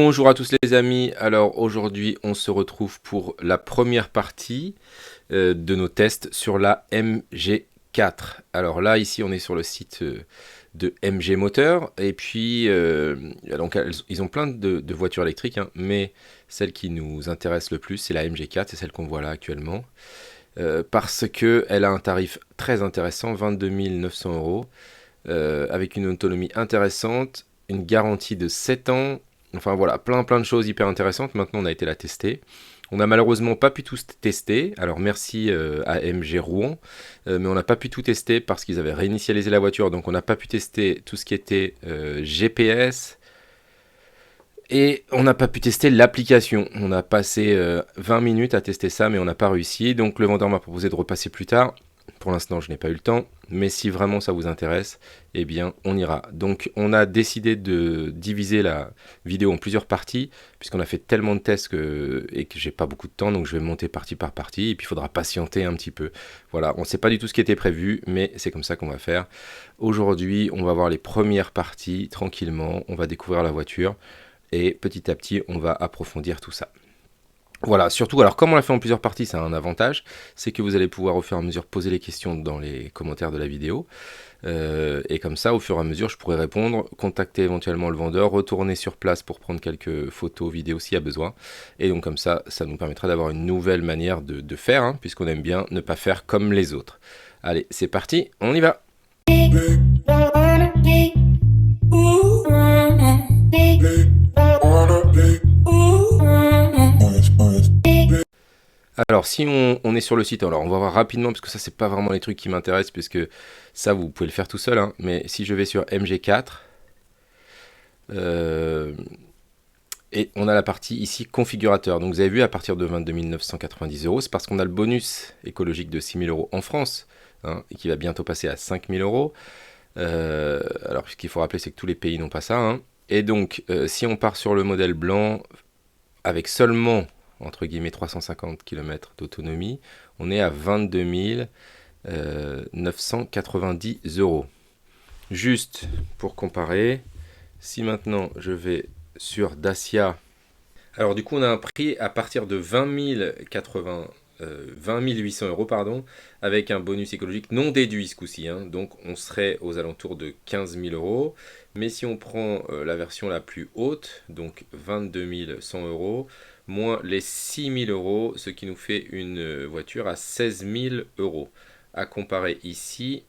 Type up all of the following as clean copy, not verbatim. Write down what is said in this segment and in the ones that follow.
Bonjour à tous les amis, alors aujourd'hui on se retrouve pour la première partie de nos tests sur la MG4. Alors là ici on est sur le site de MG Moteur et puis donc ils ont plein de voitures électriques hein, mais celle qui nous intéresse le plus c'est la MG4, c'est celle qu'on voit là actuellement parce qu'elle a un tarif très intéressant, 22 900 euros avec une autonomie intéressante, une garantie de 7 ans. Enfin voilà, plein de choses hyper intéressantes. Maintenant, on a été la tester. On n'a malheureusement pas pu tout tester. Alors merci à MG Rouen, mais on n'a pas pu tout tester parce qu'ils avaient réinitialisé la voiture. Donc on n'a pas pu tester tout ce qui était GPS. Et on n'a pas pu tester l'application. On a passé 20 minutes à tester ça, mais on n'a pas réussi. Donc le vendeur m'a proposé de repasser plus tard. Pour l'instant, je n'ai pas eu le temps, mais si vraiment ça vous intéresse, eh bien, on ira. Donc, on a décidé de diviser la vidéo en plusieurs parties, puisqu'on a fait tellement de tests et que j'ai pas beaucoup de temps, donc je vais monter partie par partie, et puis il faudra patienter un petit peu. Voilà, on ne sait pas du tout ce qui était prévu, mais c'est comme ça qu'on va faire. Aujourd'hui, on va voir les premières parties tranquillement, on va découvrir la voiture, et petit à petit, on va approfondir tout ça. Voilà, surtout, alors comme on l'a fait en plusieurs parties, ça a un avantage, c'est que vous allez pouvoir au fur et à mesure poser les questions dans les commentaires de la vidéo, et comme ça, au fur et à mesure, je pourrai répondre, contacter éventuellement le vendeur, retourner sur place pour prendre quelques photos, vidéos s'il y a besoin, et donc comme ça nous permettra d'avoir une nouvelle manière de faire, hein, puisqu'on aime bien ne pas faire comme les autres. Allez, c'est parti, on y va! Alors si on est sur le site, alors on va voir rapidement parce que ça c'est pas vraiment les trucs qui m'intéressent puisque ça vous pouvez le faire tout seul hein, mais si je vais sur MG4 et on a la partie ici configurateur, donc vous avez vu à partir de 22 990 euros, c'est parce qu'on a le bonus écologique de 6 000 euros en France hein, et qui va bientôt passer à 5 000 euros. Alors ce qu'il faut rappeler c'est que tous les pays n'ont pas ça hein. Et donc si on part sur le modèle blanc avec seulement entre guillemets 350 km d'autonomie, on est à 22 990 euros. Juste pour comparer, si maintenant je vais sur Dacia, alors du coup on a un prix à partir de 20 800 euros pardon, avec un bonus écologique non déduit ce coup-ci, hein, donc on serait aux alentours de 15 000 euros. Mais si on prend la version la plus haute, donc 22 100 euros, moins les 6 000 euros, ce qui nous fait une voiture à 16 000 euros. À comparer ici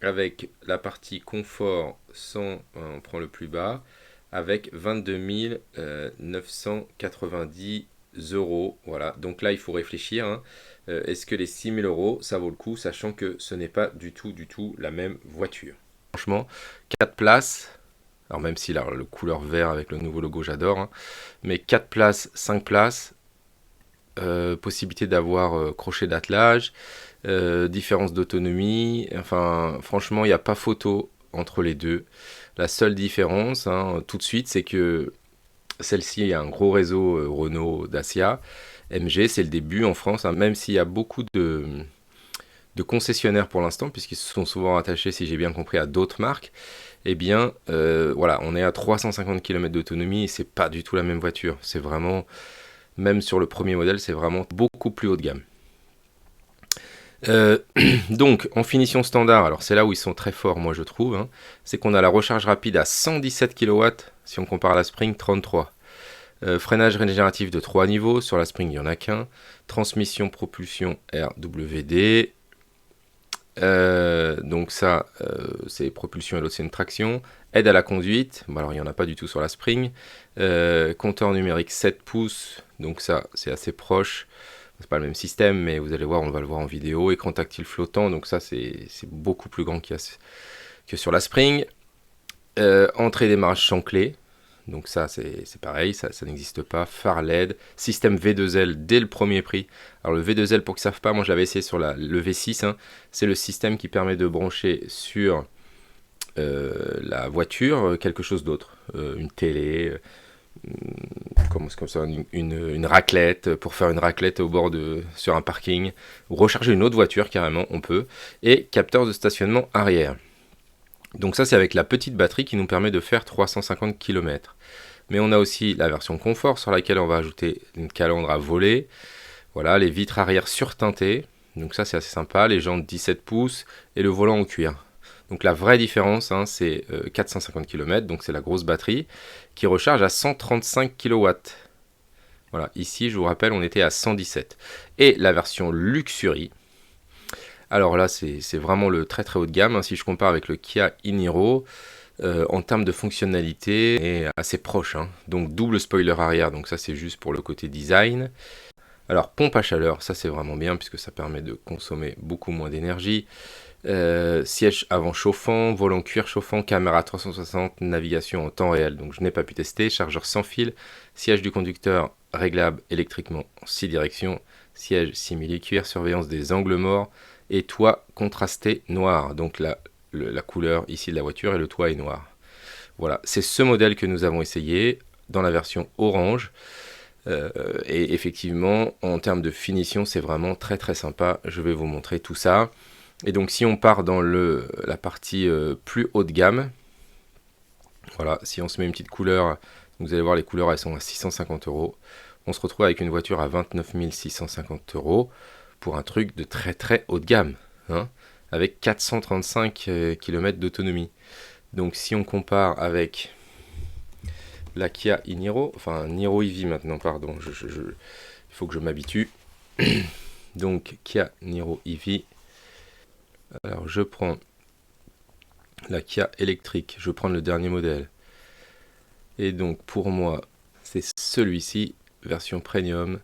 avec la partie confort sans, on prend le plus bas, avec 22 990 euros. Voilà, donc là il faut réfléchir. Hein. Est-ce que les 6 000 euros ça vaut le coup, sachant que ce n'est pas du tout la même voiture. Franchement, 4 places. Alors même si là, le couleur vert avec le nouveau logo, j'adore. Hein. Mais 4 places, 5 places, possibilité d'avoir crochet d'attelage, différence d'autonomie. Enfin, franchement, il n'y a pas photo entre les deux. La seule différence, hein, tout de suite, c'est que celle-ci a un gros réseau Renault, Dacia. MG, c'est le début en France, hein, même s'il y a beaucoup de concessionnaires pour l'instant, puisqu'ils se sont souvent attachés, si j'ai bien compris, à d'autres marques. Eh bien, voilà, on est à 350 km d'autonomie et c'est pas du tout la même voiture. C'est vraiment, même sur le premier modèle, c'est vraiment beaucoup plus haut de gamme. Donc, en finition standard, alors c'est là où ils sont très forts, moi je trouve, hein, c'est qu'on a la recharge rapide à 117 kW, si on compare à la Spring, 33. Freinage régénératif de 3 niveaux, sur la Spring il n'y en a qu'un. Transmission propulsion RWD. Donc ça, c'est propulsion et l'autre c'est une traction. Aide à la conduite, bon, alors il n'y en a pas du tout sur la Spring. Compteur numérique 7 pouces, donc ça c'est assez proche. C'est pas le même système, mais vous allez voir, on va le voir en vidéo. Écran tactile flottant, donc ça c'est beaucoup plus grand que sur la Spring. Entrée et démarrage sans clé. Donc ça, c'est pareil, ça n'existe pas. Phare LED, système V2L dès le premier prix. Alors le V2L, pour qu'ils ne savent pas, moi je l'avais essayé sur le V6. Hein, c'est le système qui permet de brancher sur la voiture quelque chose d'autre. Une télé, comme ça, une raclette, pour faire une raclette au bord sur un parking. Ou recharger une autre voiture carrément, on peut. Et capteur de stationnement arrière. Donc ça c'est avec la petite batterie qui nous permet de faire 350 km. Mais on a aussi la version confort sur laquelle on va ajouter une calandre à voler. Voilà, les vitres arrière surteintées. Donc ça, c'est assez sympa. Les jantes 17 pouces et le volant en cuir. Donc la vraie différence, hein, c'est 450 km, donc c'est la grosse batterie, qui recharge à 135 kW. Voilà, ici, je vous rappelle, on était à 117. Et la version Luxury, alors là, c'est vraiment le très très haut de gamme. Hein, si je compare avec le Kia e-Niro, en termes de fonctionnalité, est assez proche. Hein. Donc double spoiler arrière, donc ça c'est juste pour le côté design. Alors pompe à chaleur, ça c'est vraiment bien puisque ça permet de consommer beaucoup moins d'énergie. Siège avant chauffant, volant cuir chauffant, caméra 360, navigation en temps réel. Donc je n'ai pas pu tester. Chargeur sans fil, siège du conducteur réglable électriquement en 6 directions, siège simili-cuir, surveillance des angles morts et toit contrasté noir. Donc la couleur ici de la voiture et le toit est noir. Voilà, c'est ce modèle que nous avons essayé dans la version orange. Et effectivement, en termes de finition, c'est vraiment très très sympa. Je vais vous montrer tout ça. Et donc si on part dans la partie plus haut de gamme, voilà, si on se met une petite couleur, vous allez voir les couleurs, elles sont à 650 €. On se retrouve avec une voiture à 29 650 € pour un truc de très très haut de gamme, hein, avec 435 km d'autonomie. Donc si on compare avec la Kia e-Niro, enfin Niro EV maintenant, pardon, il faut que je m'habitue. Donc Kia Niro EV. Alors je prends la Kia électrique, je prends le dernier modèle. Et donc pour moi, c'est celui-ci, version premium.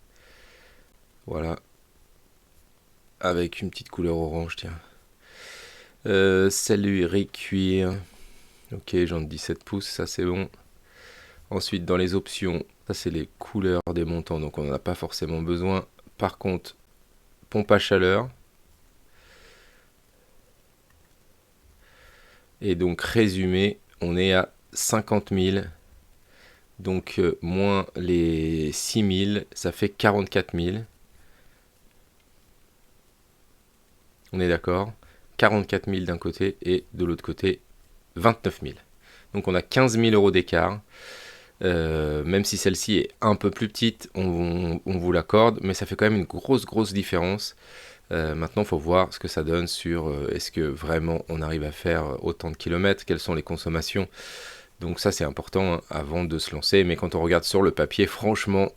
Voilà. Avec une petite couleur orange, tiens. Celle-là, cuir. Ok, jantes 17 pouces, ça c'est bon. Ensuite, dans les options, ça c'est les couleurs des montants, donc on n'en a pas forcément besoin. Par contre, pompe à chaleur. Et donc, résumé, on est à 50 000. Donc, moins les 6 000, ça fait 44 000. On est d'accord? 44 000 d'un côté et de l'autre côté, 29 000. Donc, on a 15 000 € d'écart. Même si celle-ci est un peu plus petite, on vous l'accorde, mais ça fait quand même une grosse différence. Maintenant, il faut voir ce que ça donne sur est-ce que vraiment on arrive à faire autant de kilomètres, quelles sont les consommations. Donc ça, c'est important hein, avant de se lancer. Mais quand on regarde sur le papier, franchement,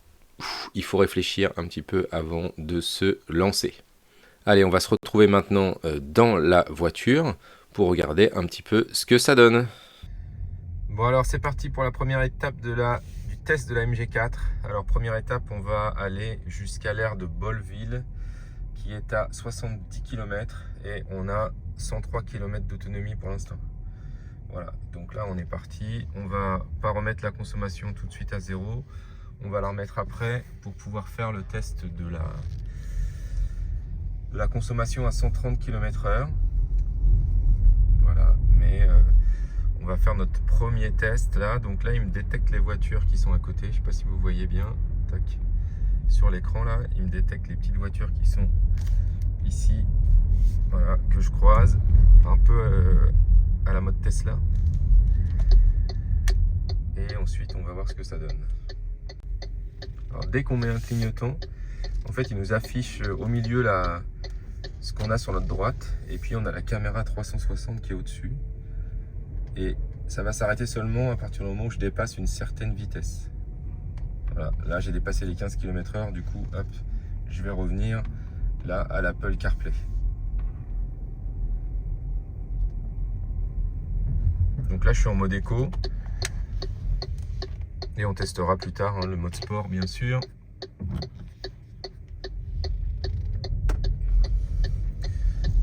il faut réfléchir un petit peu avant de se lancer. Allez, on va se retrouver maintenant dans la voiture pour regarder un petit peu ce que ça donne. Bon alors c'est parti pour la première étape du test de la MG4. Alors première étape, on va aller jusqu'à l'aire de Bolleville qui est à 70 km et on a 103 km d'autonomie pour l'instant. Voilà, donc là on est parti. On va pas remettre la consommation tout de suite à 0. On va la remettre après pour pouvoir faire le test de la consommation à 130 km/h. Voilà, mais on va faire notre premier test là. Donc là, il me détecte les voitures qui sont à côté. Je sais pas si vous voyez bien. Tac. Sur l'écran là, il me détecte les petites voitures qui sont ici. Voilà, que je croise. Un peu à la mode Tesla. Et ensuite, on va voir ce que ça donne. Alors, dès qu'on met un clignotant, en fait, il nous affiche au milieu ce qu'on a sur notre droite. Et puis, on a la caméra 360 qui est au-dessus. Et ça va s'arrêter seulement à partir du moment où je dépasse une certaine vitesse. Voilà, là j'ai dépassé les 15 km/h, du coup, hop, je vais revenir là à l'Apple CarPlay. Donc là je suis en mode éco. Et on testera plus tard hein, le mode sport bien sûr.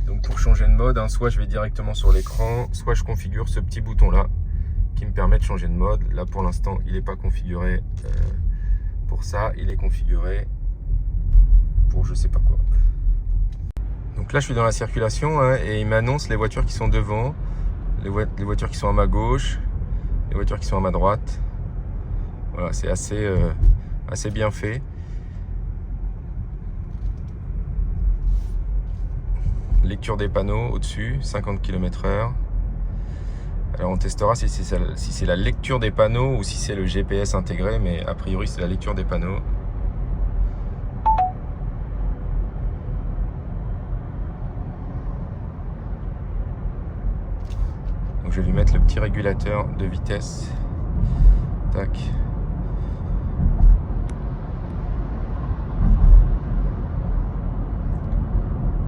Donc pour changer de mode, hein, soit je vais directement sur l'écran, soit je configure ce petit bouton là qui me permet de changer de mode. Là pour l'instant il n'est pas configuré pour ça, il est configuré pour je sais pas quoi. Donc là je suis dans la circulation hein, et il m'annonce les voitures qui sont devant, les voitures qui sont à ma gauche, les voitures qui sont à ma droite. Voilà, c'est assez bien fait. Lecture des panneaux au-dessus, 50 km/h. Alors on testera si c'est la lecture des panneaux ou si c'est le GPS intégré, mais a priori c'est la lecture des panneaux. Donc je vais lui mettre le petit régulateur de vitesse. Tac.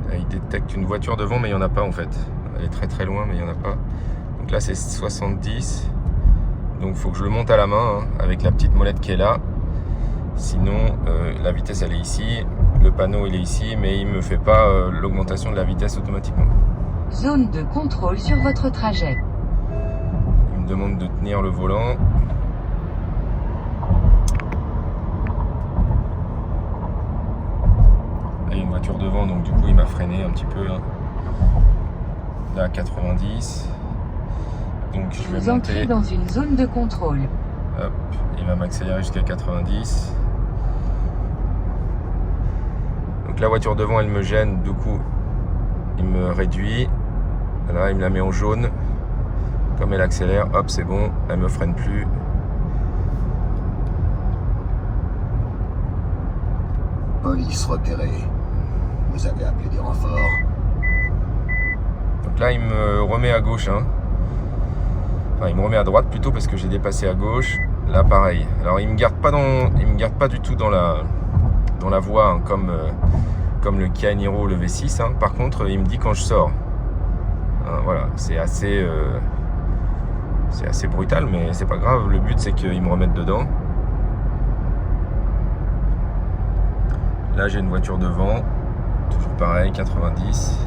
Là, il détecte une voiture devant, mais il n'y en a pas en fait. Elle est très très loin, mais il n'y en a pas. Donc là c'est 70. Donc il faut que je le monte à la main, hein, avec la petite molette qui est là. Sinon la vitesse elle est ici, le panneau il est ici, mais il ne me fait pas l'augmentation de la vitesse automatiquement. Zone de contrôle sur votre trajet. Il me demande de tenir le volant. Il y a une voiture devant, donc du coup il m'a freiné un petit peu, hein. Là 90. Donc je vais Vous entrez monter. dans une zone de contrôle. Hop, il va m'accélérer jusqu'à 90. Donc la voiture devant elle me gêne, du coup il me réduit. Là il me la met en jaune. Comme elle accélère, hop c'est bon, elle me freine plus. Police repérée. Vous avez appelé des renforts. Donc là il me remet à gauche, hein. Enfin il me remet à droite plutôt parce que j'ai dépassé à gauche. Là pareil. Alors il me garde pas du tout dans la voie, hein, comme le Kia Niro ou le V6, hein. Par contre il me dit quand je sors. Hein, voilà, c'est assez brutal, mais c'est pas grave. Le but c'est qu'il me remette dedans. Là j'ai une voiture devant, toujours pareil, 90.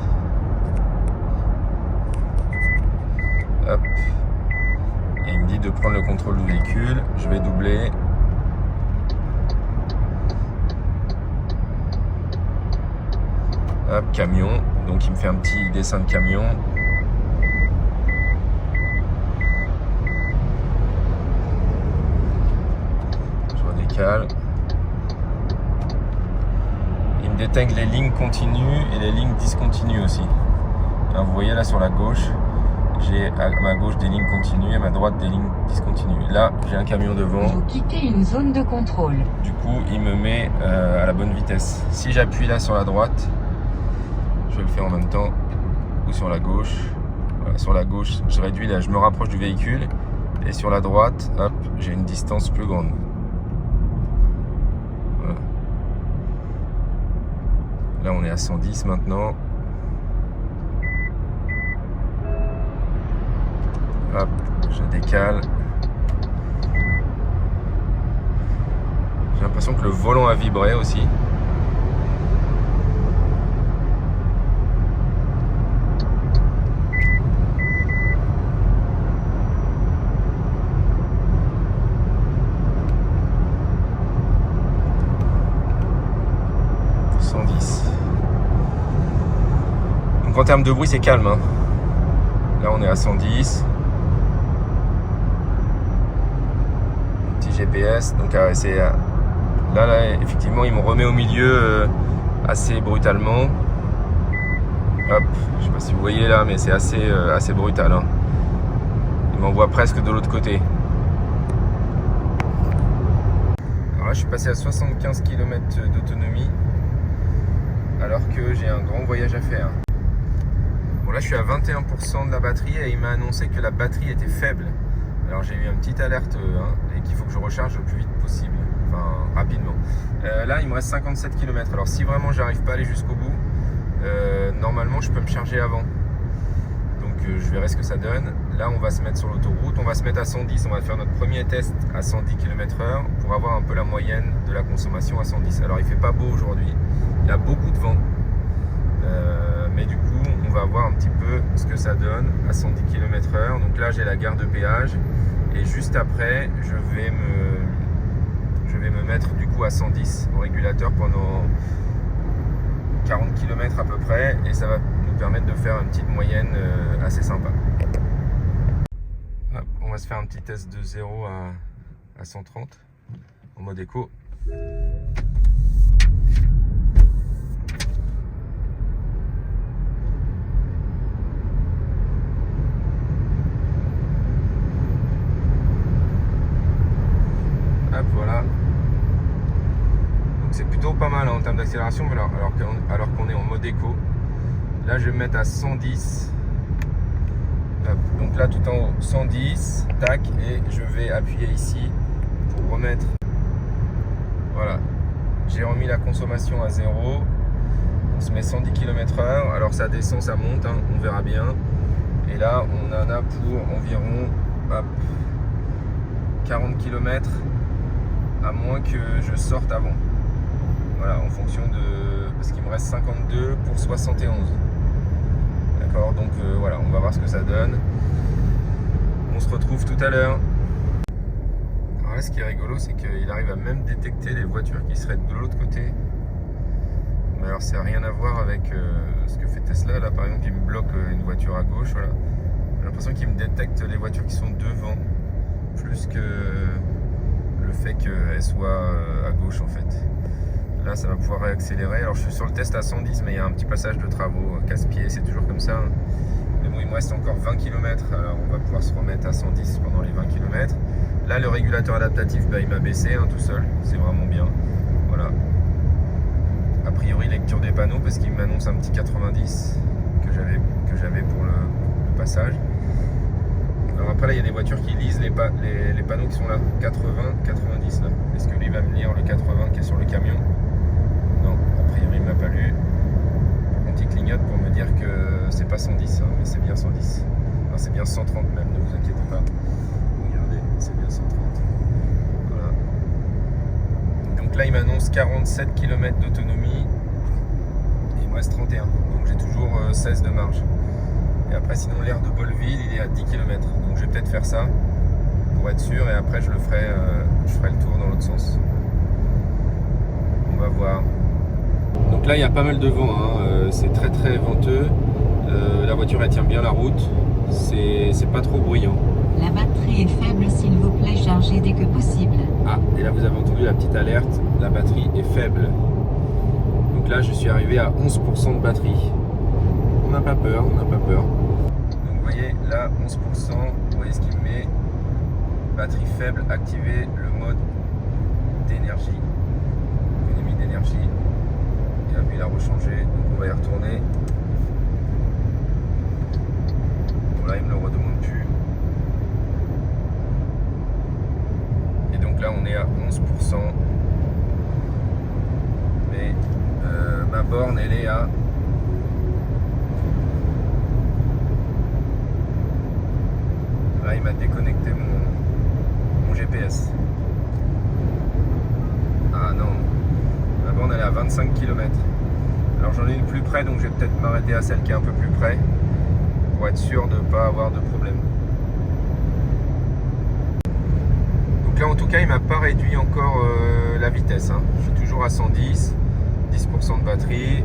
Hop. Et il me dit de prendre le contrôle du véhicule. Je vais doubler. Hop, camion. Donc il me fait un petit dessin de camion. Je redécale. Il me détecte les lignes continues et les lignes discontinues aussi. Alors, vous voyez là sur la gauche, j'ai à ma gauche des lignes continues et à ma droite des lignes discontinues. Là, j'ai un camion devant. Vous quittez une zone de contrôle. Du coup, il me met à la bonne vitesse. Si j'appuie là sur la droite, je vais le faire en même temps, ou sur la gauche. Voilà, sur la gauche, je réduis là, je me rapproche du véhicule. Et sur la droite, hop, j'ai une distance plus grande. Voilà. Là, on est à 110 maintenant. Hop, je décale. J'ai l'impression que le volant a vibré aussi. Donc en termes de bruit c'est calme, hein. Là on est à 110. Petit GPS. Donc c'est là effectivement il me remet au milieu assez brutalement. Hop, je sais pas si vous voyez là, mais c'est assez brutal, hein. Il m'envoie presque de l'autre côté. Alors là je suis passé à 75 km d'autonomie alors que j'ai un grand voyage à faire. Bon là je suis à 21% de la batterie et il m'a annoncé que la batterie était faible. Alors j'ai eu une petite alerte et qu'il faut que je recharge le plus vite possible, enfin rapidement. Là il me reste 57 km. Alors si vraiment j'arrive pas à aller jusqu'au bout, normalement je peux me charger avant. Donc je verrai ce que ça donne. Là on va se mettre sur l'autoroute, on va se mettre à 110, on va faire notre premier test à 110 km/h pour avoir un peu la moyenne de la consommation à 110. Alors il fait pas beau aujourd'hui, il y a beaucoup de vent. Mais du coup on va voir un petit peu ce que ça donne à 110 km/h. Donc là j'ai la gare de péage et juste après je vais me mettre du coup à 110 au régulateur pendant 40 km à peu près et ça va nous permettre de faire une petite moyenne assez sympa. Hop, on va se faire un petit test de 0 à 130 en mode éco. plutôt pas mal hein, en termes d'accélération, alors qu'on est en mode éco. Là, je vais me mettre à 110. Hop, donc là, tout en haut, 110, tac, et je vais appuyer ici pour remettre. Voilà, j'ai remis la consommation à 0. On se met 110 km/h. Alors ça descend, ça monte, hein, on verra bien. Et là, on en a pour environ hop, 40 km, à moins que je sorte avant. Voilà, en fonction de... Parce qu'il me reste 52 pour 71. D'accord, donc voilà, on va voir ce que ça donne. On se retrouve tout à l'heure. Alors là, ce qui est rigolo, c'est qu'il arrive à même détecter les voitures qui seraient de l'autre côté. Mais alors, ça n'a rien à voir avec ce que fait Tesla. Là, par exemple, il me bloque une voiture à gauche. Voilà. J'ai l'impression qu'il me détecte les voitures qui sont devant, plus que le fait qu'elles soient à gauche, en fait. Là, ça va pouvoir réaccélérer. Alors, je suis sur le test à 110, mais il y a un petit passage de travaux, casse-pied, c'est toujours comme ça. Hein. Mais bon, il me reste encore 20 km, alors on va pouvoir se remettre à 110 pendant les 20 km. Là, le régulateur adaptatif, bah, il m'a baissé hein, tout seul, c'est vraiment bien. Voilà. A priori, lecture des panneaux, parce qu'il m'annonce un petit 90 que j'avais pour le passage. Alors après, là, il y a des voitures qui lisent les panneaux qui sont là, 80, 90 là. Est-ce que lui va me lire le 80 qui est sur le camion? Non, a priori, il ne m'a pas lu. Par contre, il clignote pour me dire que c'est pas 110, hein, mais c'est bien 110. Enfin, c'est bien 130 même, ne vous inquiétez pas. Regardez, c'est bien 130. Voilà. Donc là, il m'annonce 47 km d'autonomie. Et il me reste 31. Donc j'ai toujours 16 de marge. Et après, sinon, l'aire de Bolleville, il est à 10 km. Donc je vais peut-être faire ça pour être sûr. Et après, je ferai le tour dans l'autre sens. On va voir. Donc là, il y a pas mal de vent. Hein. C'est très très venteux. La voiture, elle tient bien la route. C'est pas trop bruyant. La batterie est faible, s'il vous plaît, chargez dès que possible. Ah, et là, vous avez entendu la petite alerte. La batterie est faible. Donc là, je suis arrivé à 11% de batterie. On n'a pas peur, on n'a pas peur. Donc vous voyez, là, 11%. Vous voyez ce qu'il me met. Batterie faible, activer le mode d'énergie. Économie d'énergie. Et là, il a rechangé. Donc on va y retourner. Bon, là, il me le redemande plus. Et donc là, on est à 11%. Mais ma borne, elle est à... Là, il m'a déconnecté mon GPS. Ah non, la borne elle est à 25 km. Alors j'en ai une plus près, donc je vais peut-être m'arrêter à celle qui est un peu plus près pour être sûr de ne pas avoir de problème. Donc là en tout cas il m'a pas réduit encore la vitesse. Hein. Je suis toujours à 110, 10% de batterie,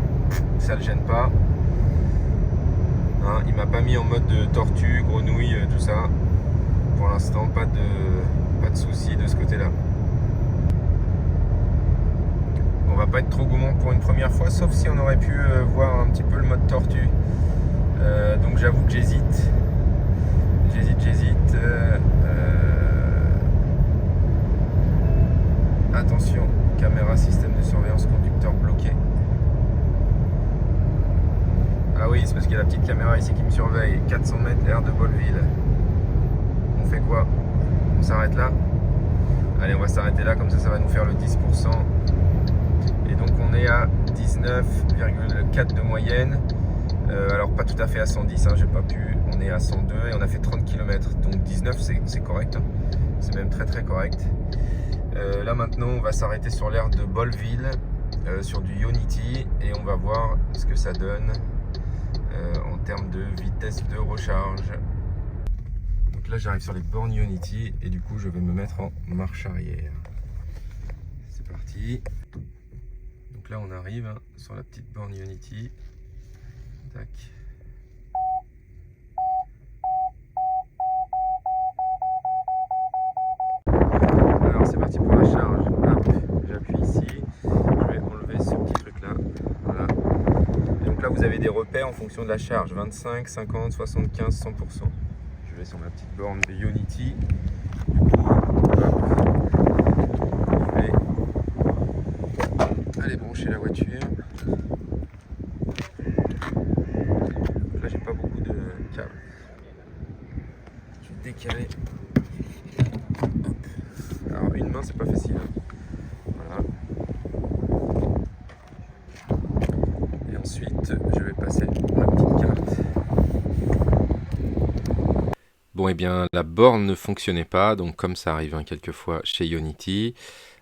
ça ne le gêne pas. Hein, il m'a pas mis en mode de tortue, grenouille, tout ça. Pour l'instant, pas de soucis de ce côté-là. On va pas être trop gourmand pour une première fois, sauf si on aurait pu voir un petit peu le mode tortue. Donc j'avoue que j'hésite. Attention, caméra système de surveillance conducteur bloqué. Ah oui, c'est parce qu'il y a la petite caméra ici qui me surveille. 400 mètres aire de Bolleville. On fait quoi? On s'arrête là? Allez, on va s'arrêter là, comme ça va nous faire le 10%. Et donc on est à 19,4 de moyenne. Alors pas tout à fait à 110, hein, j'ai pas pu. On est à 102 et on a fait 30 km. Donc 19 c'est correct. Hein. C'est même très très correct. Là maintenant on va s'arrêter sur l'aire de Bolleville, sur du Ionity. Et on va voir ce que ça donne en termes de vitesse de recharge. Donc là j'arrive sur les bornes Ionity et du coup je vais me mettre en marche arrière. C'est parti. Donc là on arrive hein, sur la petite borne Ionity. Tac. Alors c'est parti pour la charge. Hop, j'appuie ici. Je vais enlever ce petit truc là. Voilà. Et donc là vous avez des repères en fonction de la charge. 25, 50, 75, 100%. Je vais sur ma petite borne de Ionity. Du coup, hop. Je vais... Allez, brancher la voiture. Là j'ai pas beaucoup de câbles. Je vais décaler. Hop. Alors une main c'est pas facile. Voilà. Et ensuite je vais passer la petite carte. Bon et bien la borne ne fonctionnait pas, donc comme ça arrive quelquefois chez Ionity,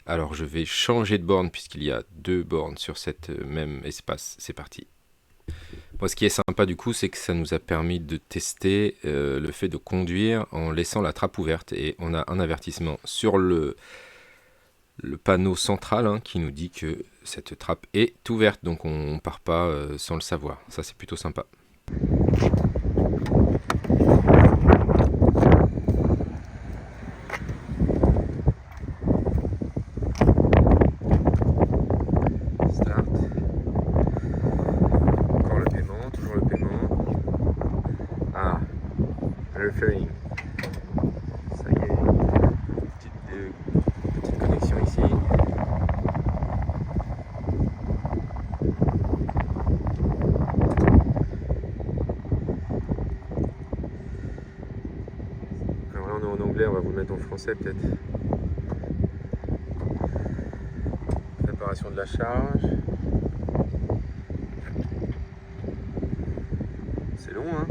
alors je vais changer de borne puisqu'il y a 2 bornes sur cet même espace. C'est parti. Bon, ce qui est sympa du coup, c'est que ça nous a permis de tester le fait de conduire en laissant la trappe ouverte. Et on a un avertissement sur le panneau central qui nous dit que cette trappe est ouverte. Donc on ne part pas sans le savoir. Ça c'est plutôt sympa. Referring. Ça y est, petite connexion ici. Alors là on est en anglais, on va vous le mettre en français peut-être. Préparation de la charge. C'est long hein.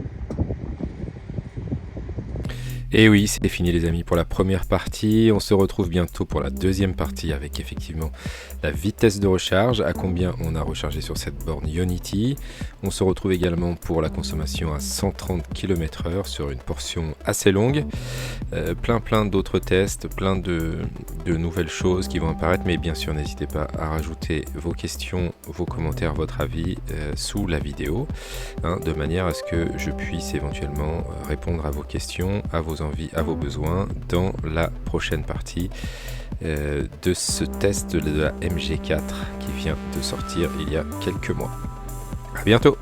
Et oui, c'est fini les amis pour la première partie. On se retrouve bientôt pour la deuxième partie avec effectivement la vitesse de recharge, à combien on a rechargé sur cette borne Ionity. On se retrouve également pour la consommation à 130 km/h sur une portion assez longue. Plein d'autres tests, plein de nouvelles choses qui vont apparaître, mais bien sûr n'hésitez pas à rajouter vos questions, vos commentaires, votre avis sous la vidéo, de manière à ce que je puisse éventuellement répondre à vos questions, à vos envies, à vos besoins dans la prochaine partie de ce test de la MG4 qui vient de sortir il y a quelques mois. À bientôt.